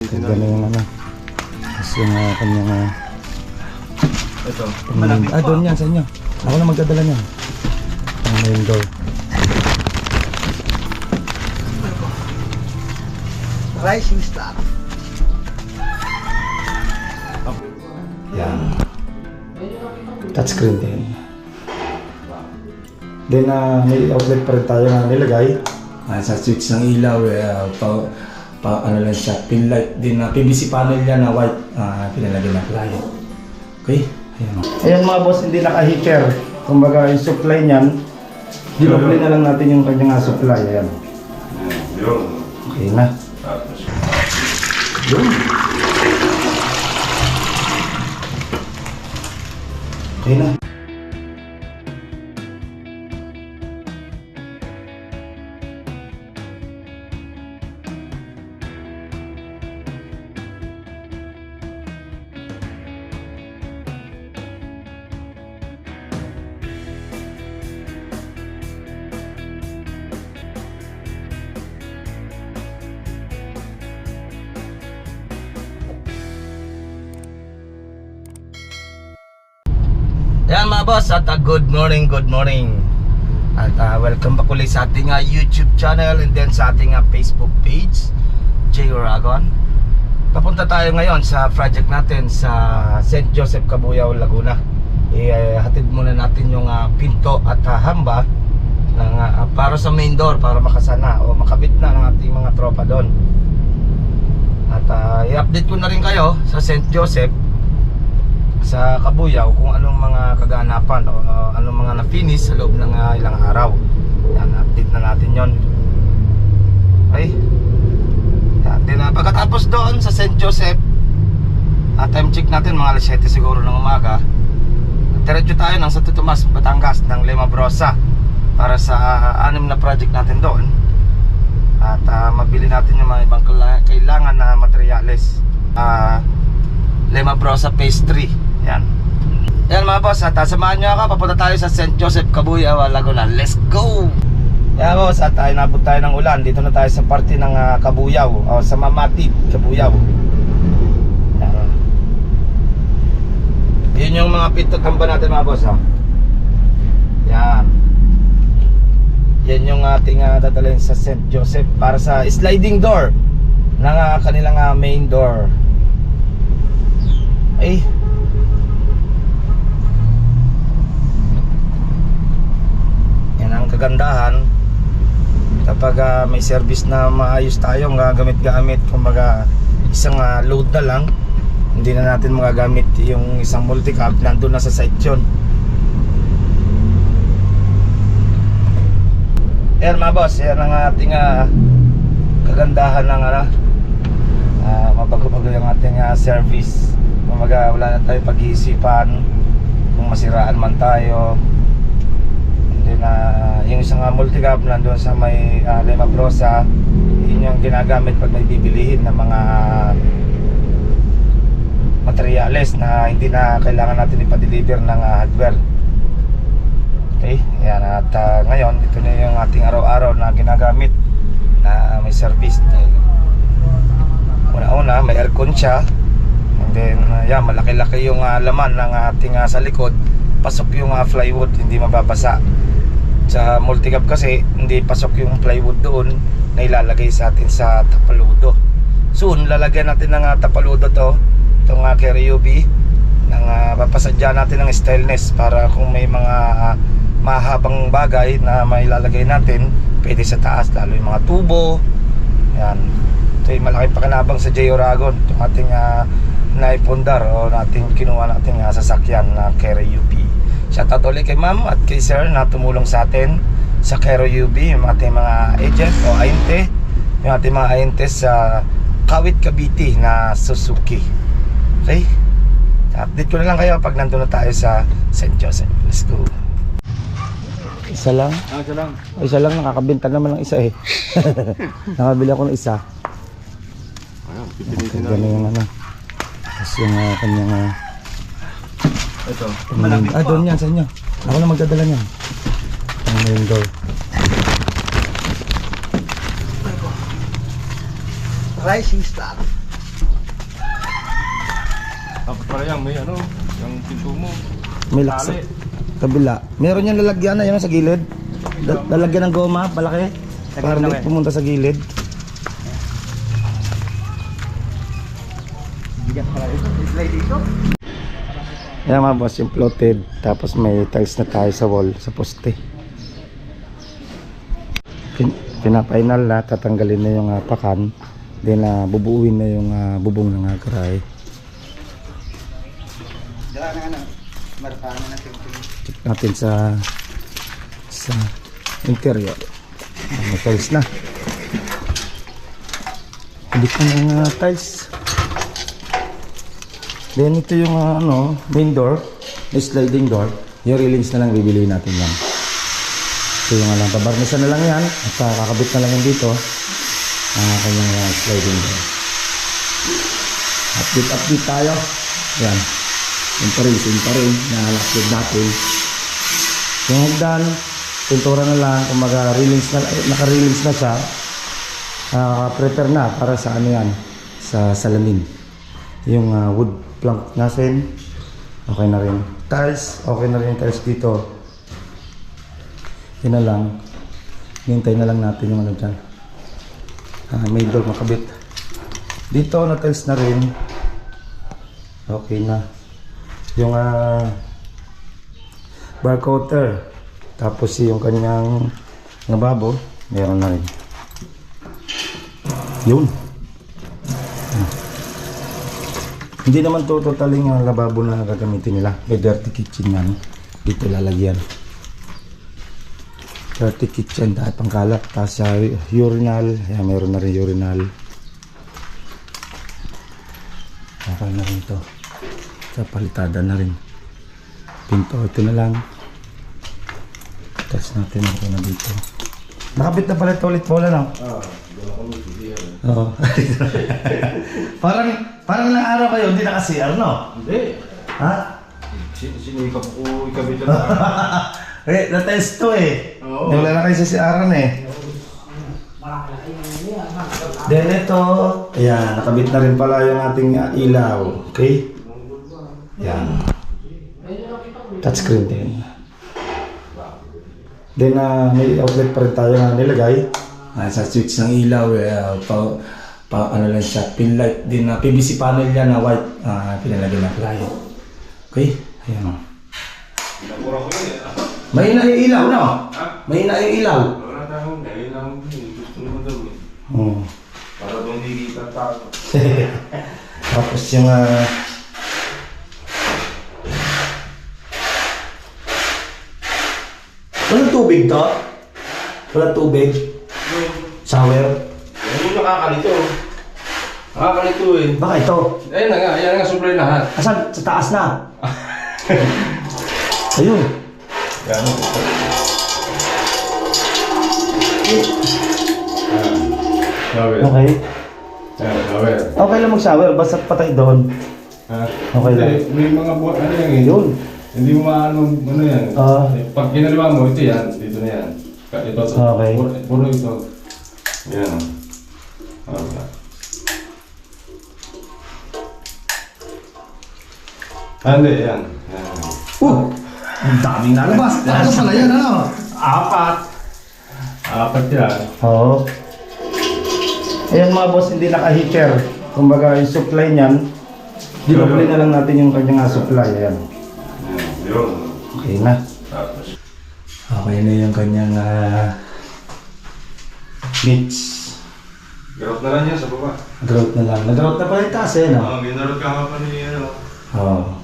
Ganda yung ano. Tapos yung kanyang Ito. doon yan sa inyo. Ako na magdadala niyan. Ang main door. Rising star. Yan. Touchscreen din. Then may outlet pa rin tayo na nilagay. Sa switch ng ilaw, ano lang siya, pin light din na PVC panel yan na white, pinalagay ng client. Okay? Ayan. Ayan mga boss, hindi naka-heater. Kumbaga yung supply niyan, dinoble na lang natin yung kanyang supply. Ayan. Okay na. Yun. Okay na. Yan mga boss, at good morning. At welcome back ulit sa ating YouTube channel and then sa ating Facebook page, J. Oragon. Papunta tayo ngayon sa project natin sa St. Joseph, Cabuyao, Laguna. Hatid muna natin yung pinto at hamba ng, para sa main door, para makasana o makabit na ng ating mga tropa doon. At i-update ko na rin kayo sa St. Joseph sa Cabuyao kung anong mga kaganapan o anong mga na-finish sa loob ng ilang araw. Yan, update na natin yon. Okay. Yan, din, pagkatapos doon sa St. Joseph, time check natin mga alas 7 siguro ng umaga. Diretso tayo ng Santo Tomas, Batangas, ng Lema Brosa para sa anim na project natin doon. At mabili natin yung mga ibang kailangan na materyales. Lema Brosa Phase 3. Yan. Yan mga boss, at samahan nyo ako. Papunta tayo sa St. Joseph, Cabuyao, Laguna. Let's go! Yan boss, at nabot tayo ng ulan. Dito na tayo sa parte ng Cabuyao, o sa Mamati, Cabuyao. Yan. Yun yung mga pinto kamba natin mga boss, ha? Yan. Yan yung ating dadalhin sa St. Joseph para sa sliding door ng kanilang main door. Ay, yan ang kagandahan kapag may service na maayos tayong gamit-gamit. Kumbaga isang load na lang, hindi na natin magagamit yung isang multi-cab, nandun na sa site yun. Yan mga boss, yan ang ating kagandahan ng mabago-bago yung ating service. Kumbaga wala na tayong pag-iisipan kung masiraan man tayo. And then yung isang multi-cab nandun sa may Lema Brosa, yun yung ginagamit pag may bibilihin ng mga materyales na hindi na kailangan natin ipa-deliver ng hardware. Okay, yan. At ngayon ito na yung ating araw-araw na ginagamit na may service. Una-una may aircon siya. And then yan, malaki-laki yung laman ng ating sa likod. Pasok yung plywood, hindi mababasa. Sa multi-cab kasi hindi pasok yung plywood doon na ilalagay sa atin sa tapaludo. Soon lalagyan natin ng tapaludo to, itong carry UV, ng papasadya natin ng stainless para kung may mga mahabang bagay na mailalagay natin, pwede sa taas, lalo yung mga tubo. Yan, ito yung malaking pakinabang sa J. Oragon, itong ating naipundar o natin kinuha natin sasakyan na Kero UP. Shoutout ulit kay ma'am at kay sir na tumulong sa atin sa Kero UP, yung ating mga agent o ainte, yung ating mga ainte sa Kawit Cavite na Suzuki. Okay, update ko na lang kayo pag nandun na tayo sa St. Joseph. Let's go. Isa lang? Isa lang. Isa lang, nakakabenta naman ng isa eh. Nakabili ako ng isa. Ayun, pipilitin na. Ganun yung ano. Tapos yung kanyang Ito. doon yan sa inyo. Ako na magdadala niyan. Ang main door. Rising star. pala yan, may ano, yung pinto mo. May lock sa kabila. Meron yan lalagyan na yun sa gilid. Lalagyan ng goma, palaki. Para hindi pumunta sa gilid. Bigat pala ito, slide dito. Yan mga boss, yung floated. Tapos may tiles na tayo sa wall, sa poste. Pinapainal na, tatanggalin na yung pakan. Then bubuuin na yung bubong ng karay. Dala na ano, marapaan na natin. Check natin sa interior. May tiles na. Hindi pa ng tiles. Then ito yung main door, yung sliding door. Yung railings na lang bibili natin yan. So yung pabarnisan na lang yan at kakabit na lang yan dito ang kanyang sliding door. Update tayo. Yan. Yung pa rin na-upload natin. Yung hagdan, pintura na lang kung naka-railings na siya. Prepare na para sa ano yan, sa salamin. Yung wood plank natin, okay na rin. Tiles, okay na rin yung tiles dito. Yun na lang. Hintay na lang natin yung ano dyan. May door makabit. Dito na tiles na rin. Okay na. Yung bar counter. Tapos yung kanyang lababo, meron na rin. Yun. Hindi naman to totaling yung lababo na gagamitin nila. May dirty kitchen yan. Dito lalagyan. Dirty kitchen dahil pangkalat. Tapos urinal. Ayan, meron na rin urinal. Okay na rin to. Sa palitada na rin. Pinto. Ito na lang. Test natin okay na dito. Nakabit na pala ito ulit mo lang. Oo. Parang ilang araw kayo, hindi naka-CR, no? Hindi. Ha? Sinikap ko ikabit na. Na-test to eh. Oo. Wala na kayo sa CR-an eh. Then ito, ayan, nakabit na rin pala yung ating ilaw. Okay? Ayan. Touchscreen din. Then may outlet pa rin tayo na nilagay. Sa switch ng ilaw, ano lang siya, pin light din na PVC panel yan na white, pinalagay ng client. Okay? Ayan o. Pinagura ko yun eh. Mahina yung ilaw, no? Ha? Mahina yung ilaw. Wala na akong dahil lang gusto naman daw eh. Hmm. Para doon hindi kita takot. Tapos yung walang tubig to? Walang tubig? Shower? Yan yung nakakalito. Nakakalito eh. Baka ito? Ayun na nga, yan nga supply lahat. Asan? Sa taas na? Ayun. Yan. Shower. Okay. Yan, shower. Okay lang mag-shower, basta patay doon. Ha? Okay lang. Hindi, may mga buwan, ano yan eh. Yun. Hindi mo maano, ano yan. Pag ginaliwa mo, ito yan, dito na yan. Ito, Okay. puro ito. Yan. Okay. Hindi, yan. Yan. Ang daming nalabas. Ano pala yan, ano? Apat yan. Oo. Ayan mga boss, hindi naka-heater. Kumbaga yung supply niyan, dinobli na lang natin yung kanyang supply. Ayan. Yun. Okay na. Tapos. Okay na yung kanyang niche. Garot na lang yan sa baba. Growth na lang. Nag-growth na pala yung taas eh, no? Ginarot ka pa ni ano. Oo.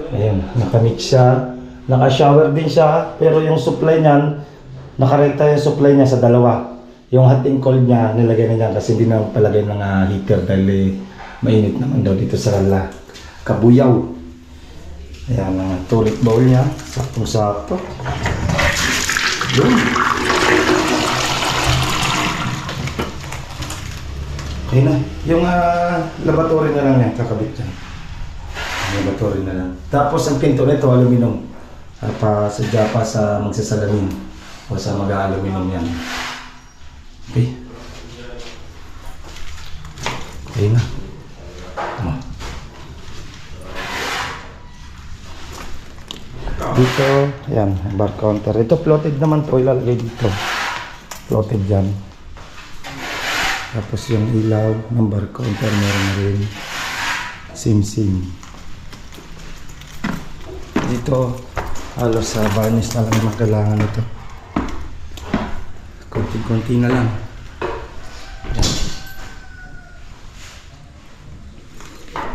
Ayan, naka-mix siya. Naka-shower din siya, pero yung supply niyan, nakarekta yung supply niya sa dalawa. Yung hot and cold niya, nilagay na niya kasi hindi na palagay ng heater dahil mainit naman daw dito sa Kabuyaw. Ayan, ang toilet bowl niya, saktong-sakto. Yun. Okay na. Yung laboratory na lang yan, kakabit dyan. Laboratory na lang. Tapos ang pinto nito, aluminum. Sadya pa sa magsasalamin. O sa mag-aluminum yan. Okay. Okay na. Tama. Dito, yan, bar counter. Ito floated naman to, ilalagay dito. Floated dyan. Tapos yung ilaw ng bar counter meron na rin. Sim. Dito, halos sa varnish na lang naman kailangan ito. Konti-konti na lang. Yan.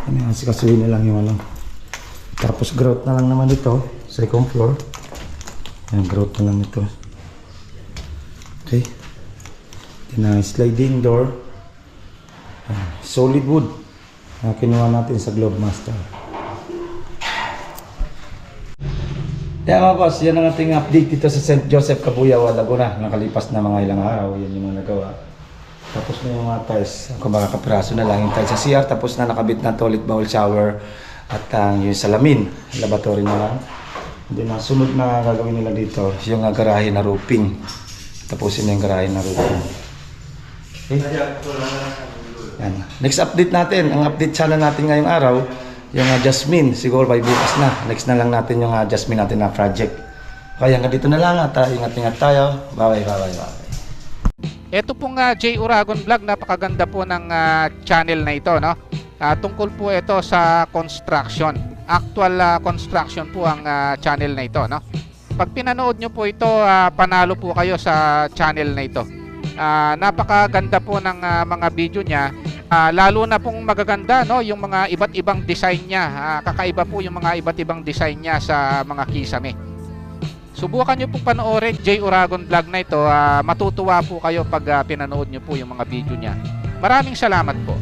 Ano yung asikasuhin na lang yung ano. Tapos grout na lang naman ito. Second floor. Yan, grout na lang ito. Okay. Sliding door. Solid wood. Kinuha natin sa Globemaster. Kaya mga boss, yan ang ating update dito sa St. Joseph, Cabuyao, Laguna. Nakalipas na mga ilang araw, yan yung mga nagawa. Tapos na yung mga tiles, kung baka kapiraso na lang yung tiles sa CR, tapos na nakabit na toilet bowl shower at yung salamin, laboratory na lang. Then ang sunod na gagawin nila dito, yung garahe na roofing. Tapusin na yung garahe na roofing. Okay. Yan. Next update natin, ang update channel natin ngayong araw, yung Jasmine, siguro by bukas na. Next na lang natin yung Jasmine natin na project. Kaya hanggang dito na lang at ingat-ingat tayo. Bye. Ito pong J. Uragon Vlog, napakaganda po ng channel na ito, no? Tungkol po ito sa construction. Actual construction po ang channel na ito, no? Pag pinanood nyo po ito, panalo po kayo sa channel na ito. Napakaganda po ng mga video niya. Lalo na pong magaganda, no, yung mga iba't ibang design niya. Kakaiba po yung mga iba't ibang design niya sa mga kisame. Subukan nyo pong panoorin J. Uragon Vlog na ito. Matutuwa po kayo pag pinanood nyo po yung mga video niya. Maraming salamat po.